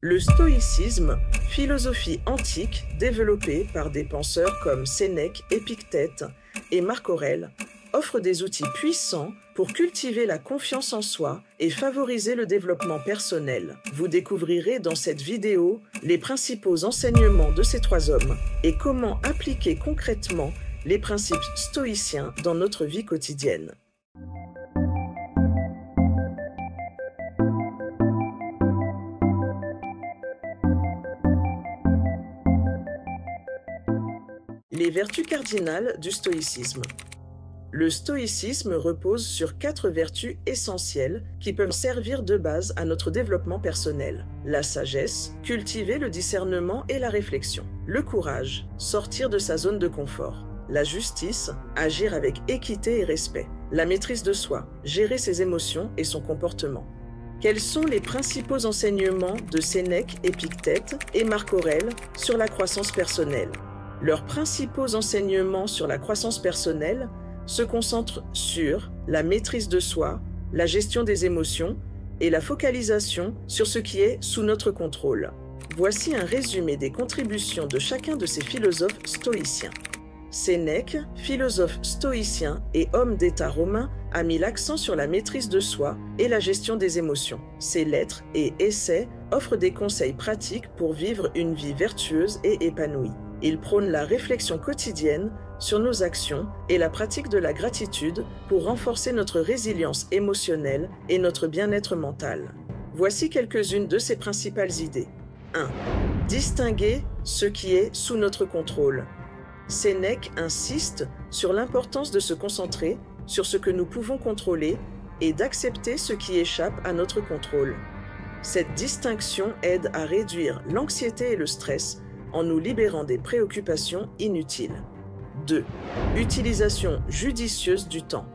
Le stoïcisme, philosophie antique développée par des penseurs comme Sénèque, Épictète et Marc Aurèle, offre des outils puissants pour cultiver la confiance en soi et favoriser le développement personnel. Vous découvrirez dans cette vidéo les principaux enseignements de ces trois hommes et comment appliquer concrètement les principes stoïciens dans notre vie quotidienne. Les vertus cardinales du stoïcisme. Le stoïcisme repose sur 4 vertus essentielles qui peuvent servir de base à notre développement personnel. La sagesse, cultiver le discernement et la réflexion. Le courage, sortir de sa zone de confort. La justice, agir avec équité et respect. La maîtrise de soi, gérer ses émotions et son comportement. Quels sont les principaux enseignements de Sénèque, Épictète et Marc Aurèle sur la croissance personnelle? Leurs principaux enseignements sur la croissance personnelle se concentrent sur la maîtrise de soi, la gestion des émotions et la focalisation sur ce qui est sous notre contrôle. Voici un résumé des contributions de chacun de ces philosophes stoïciens. Sénèque, philosophe stoïcien et homme d'État romain, a mis l'accent sur la maîtrise de soi et la gestion des émotions. Ses lettres et essais offrent des conseils pratiques pour vivre une vie vertueuse et épanouie. Il prône la réflexion quotidienne sur nos actions et la pratique de la gratitude pour renforcer notre résilience émotionnelle et notre bien-être mental. Voici quelques-unes de ses principales idées. 1. Distinguer ce qui est sous notre contrôle. Sénèque insiste sur l'importance de se concentrer sur ce que nous pouvons contrôler et d'accepter ce qui échappe à notre contrôle. Cette distinction aide à réduire l'anxiété et le stress en nous libérant des préoccupations inutiles. 2. Utilisation judicieuse du temps.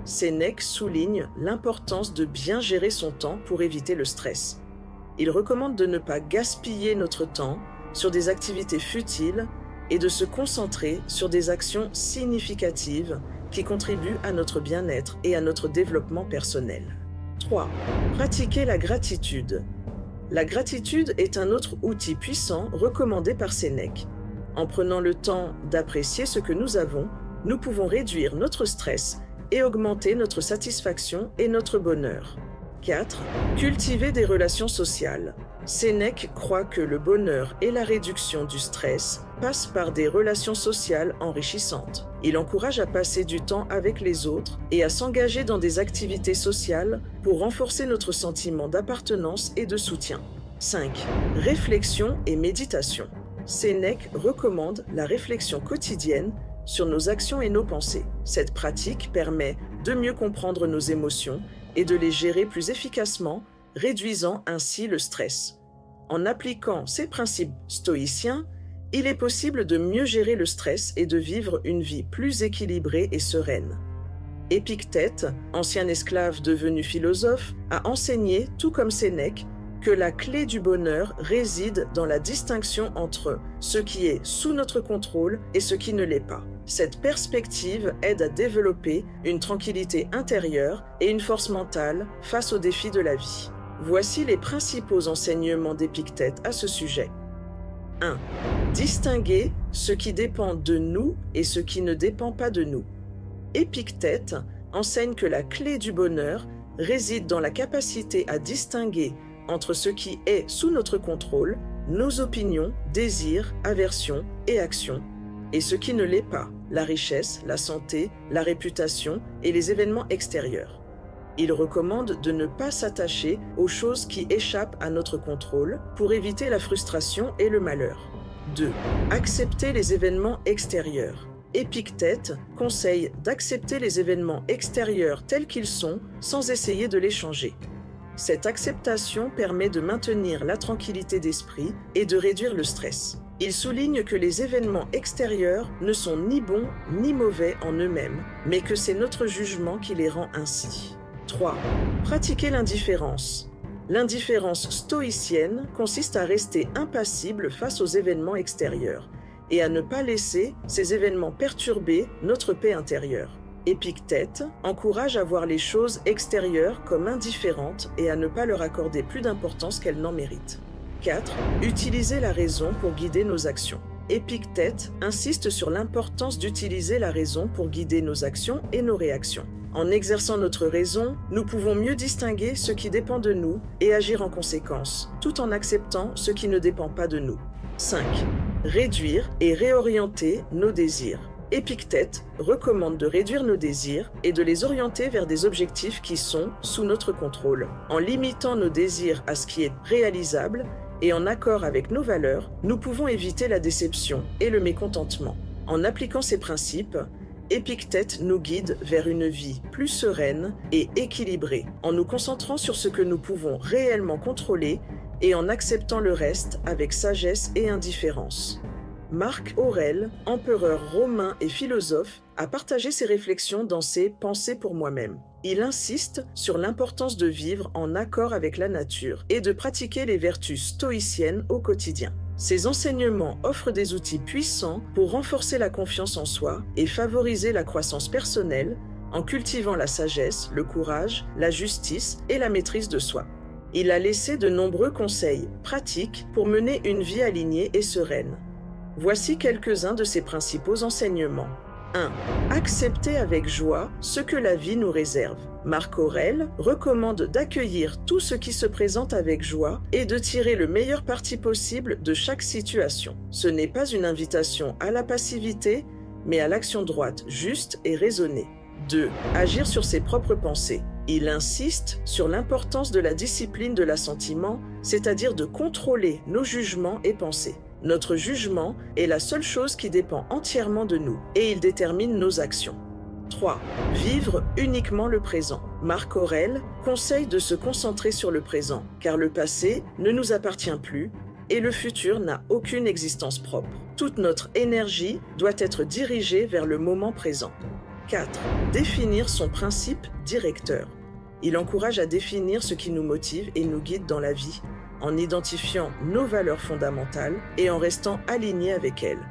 Sénèque souligne l'importance de bien gérer son temps pour éviter le stress. Il recommande de ne pas gaspiller notre temps sur des activités futiles et de se concentrer sur des actions significatives qui contribuent à notre bien-être et à notre développement personnel. 3. Pratiquer la gratitude. La gratitude est un autre outil puissant recommandé par Sénèque. En prenant le temps d'apprécier ce que nous avons, nous pouvons réduire notre stress et augmenter notre satisfaction et notre bonheur. 4. Cultiver des relations sociales. Sénèque croit que le bonheur et la réduction du stress passent par des relations sociales enrichissantes. Il encourage à passer du temps avec les autres et à s'engager dans des activités sociales pour renforcer notre sentiment d'appartenance et de soutien. 5. Réflexion et méditation. Sénèque recommande la réflexion quotidienne sur nos actions et nos pensées. Cette pratique permet de mieux comprendre nos émotions et de les gérer plus efficacement, réduisant ainsi le stress. En appliquant ces principes stoïciens, il est possible de mieux gérer le stress et de vivre une vie plus équilibrée et sereine. Épictète, ancien esclave devenu philosophe, a enseigné, tout comme Sénèque, que la clé du bonheur réside dans la distinction entre ce qui est sous notre contrôle et ce qui ne l'est pas. Cette perspective aide à développer une tranquillité intérieure et une force mentale face aux défis de la vie. Voici les principaux enseignements d'Épictète à ce sujet. 1. Distinguer ce qui dépend de nous et ce qui ne dépend pas de nous. Épictète enseigne que la clé du bonheur réside dans la capacité à distinguer entre ce qui est sous notre contrôle, nos opinions, désirs, aversions et actions, et ce qui ne l'est pas, la richesse, la santé, la réputation et les événements extérieurs. Il recommande de ne pas s'attacher aux choses qui échappent à notre contrôle pour éviter la frustration et le malheur. 2. Accepter les événements extérieurs. Épictète conseille d'accepter les événements extérieurs tels qu'ils sont sans essayer de les changer. Cette acceptation permet de maintenir la tranquillité d'esprit et de réduire le stress. Il souligne que les événements extérieurs ne sont ni bons ni mauvais en eux-mêmes, mais que c'est notre jugement qui les rend ainsi. 3. Pratiquer l'indifférence. L'indifférence stoïcienne consiste à rester impassible face aux événements extérieurs et à ne pas laisser ces événements perturber notre paix intérieure. Épictète encourage à voir les choses extérieures comme indifférentes et à ne pas leur accorder plus d'importance qu'elles n'en méritent. 4. Utiliser la raison pour guider nos actions. Épictète insiste sur l'importance d'utiliser la raison pour guider nos actions et nos réactions. En exerçant notre raison, nous pouvons mieux distinguer ce qui dépend de nous et agir en conséquence, tout en acceptant ce qui ne dépend pas de nous. 5. Réduire et réorienter nos désirs. Épictète recommande de réduire nos désirs et de les orienter vers des objectifs qui sont sous notre contrôle. En limitant nos désirs à ce qui est réalisable et en accord avec nos valeurs, nous pouvons éviter la déception et le mécontentement. En appliquant ces principes, Épictète nous guide vers une vie plus sereine et équilibrée, en nous concentrant sur ce que nous pouvons réellement contrôler et en acceptant le reste avec sagesse et indifférence. Marc Aurèle, empereur romain et philosophe, a partagé ses réflexions dans ses « Pensées pour moi-même ». Il insiste sur l'importance de vivre en accord avec la nature et de pratiquer les vertus stoïciennes au quotidien. Ces enseignements offrent des outils puissants pour renforcer la confiance en soi et favoriser la croissance personnelle en cultivant la sagesse, le courage, la justice et la maîtrise de soi. Il a laissé de nombreux conseils pratiques pour mener une vie alignée et sereine. Voici quelques-uns de ses principaux enseignements. 1. Accepter avec joie ce que la vie nous réserve. Marc Aurèle recommande d'accueillir tout ce qui se présente avec joie et de tirer le meilleur parti possible de chaque situation. Ce n'est pas une invitation à la passivité, mais à l'action droite, juste et raisonnée. 2. Agir sur ses propres pensées. Il insiste sur l'importance de la discipline de l'assentiment, c'est-à-dire de contrôler nos jugements et pensées. Notre jugement est la seule chose qui dépend entièrement de nous et il détermine nos actions. 3. Vivre uniquement le présent. Marc Aurèle conseille de se concentrer sur le présent, car le passé ne nous appartient plus et le futur n'a aucune existence propre. Toute notre énergie doit être dirigée vers le moment présent. 4. Définir son principe directeur. Il encourage à définir ce qui nous motive et nous guide dans la vie, en identifiant nos valeurs fondamentales et en restant alignés avec elles.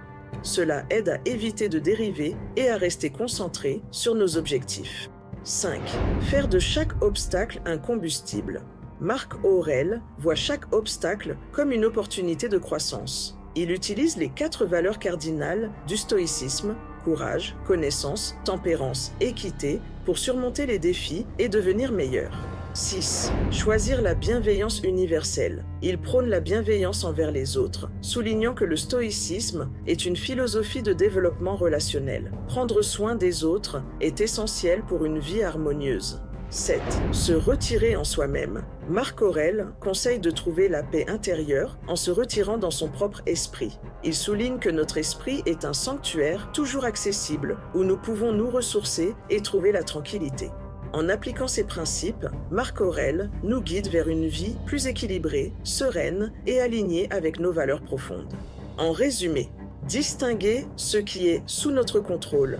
Cela aide à éviter de dériver et à rester concentré sur nos objectifs. 5. Faire de chaque obstacle un combustible. Marc Aurèle voit chaque obstacle comme une opportunité de croissance. Il utilise les 4 valeurs cardinales du stoïcisme, courage, connaissance, tempérance, équité, pour surmonter les défis et devenir meilleur. 6. Choisir la bienveillance universelle. Il prône la bienveillance envers les autres, soulignant que le stoïcisme est une philosophie de développement relationnel. Prendre soin des autres est essentiel pour une vie harmonieuse. 7. Se retirer en soi-même. Marc Aurèle conseille de trouver la paix intérieure en se retirant dans son propre esprit. Il souligne que notre esprit est un sanctuaire toujours accessible où nous pouvons nous ressourcer et trouver la tranquillité. En appliquant ces principes, Marc Aurèle nous guide vers une vie plus équilibrée, sereine et alignée avec nos valeurs profondes. En résumé, distinguez ce qui est sous notre contrôle.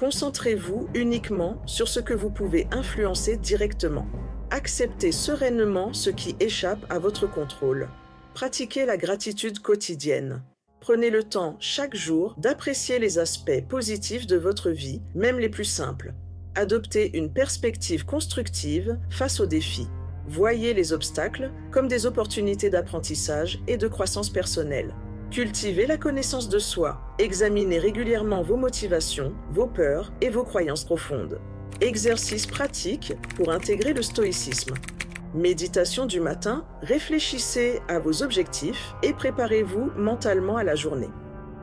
Concentrez-vous uniquement sur ce que vous pouvez influencer directement. Acceptez sereinement ce qui échappe à votre contrôle. Pratiquez la gratitude quotidienne. Prenez le temps chaque jour d'apprécier les aspects positifs de votre vie, même les plus simples. Adoptez une perspective constructive face aux défis. Voyez les obstacles comme des opportunités d'apprentissage et de croissance personnelle. Cultivez la connaissance de soi. Examinez régulièrement vos motivations, vos peurs et vos croyances profondes. Exercice pratique pour intégrer le stoïcisme. Méditation du matin, réfléchissez à vos objectifs et préparez-vous mentalement à la journée.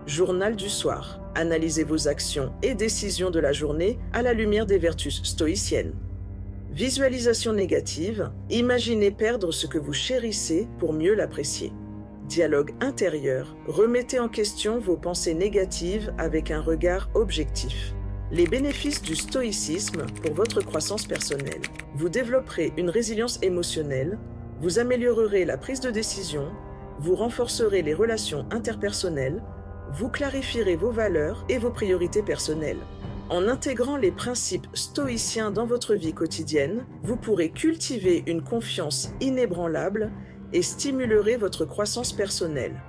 Journal du soir. Analysez vos actions et décisions de la journée à la lumière des vertus stoïciennes. Visualisation négative. Imaginez perdre ce que vous chérissez pour mieux l'apprécier. Dialogue intérieur. Remettez en question vos pensées négatives avec un regard objectif. Les bénéfices du stoïcisme pour votre croissance personnelle. Vous développerez une résilience émotionnelle, vous améliorerez la prise de décision, vous renforcerez les relations interpersonnelles, vous clarifierez vos valeurs et vos priorités personnelles. En intégrant les principes stoïciens dans votre vie quotidienne, vous pourrez cultiver une confiance inébranlable et stimulerez votre croissance personnelle.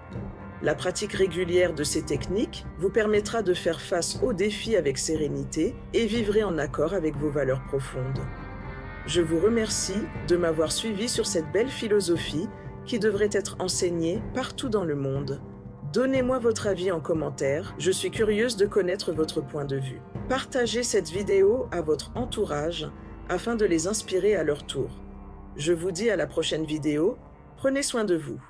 La pratique régulière de ces techniques vous permettra de faire face aux défis avec sérénité et vivrez en accord avec vos valeurs profondes. Je vous remercie de m'avoir suivi sur cette belle philosophie qui devrait être enseigné partout dans le monde. Donnez-moi votre avis en commentaire, je suis curieuse de connaître votre point de vue. Partagez cette vidéo à votre entourage afin de les inspirer à leur tour. Je vous dis à la prochaine vidéo, prenez soin de vous.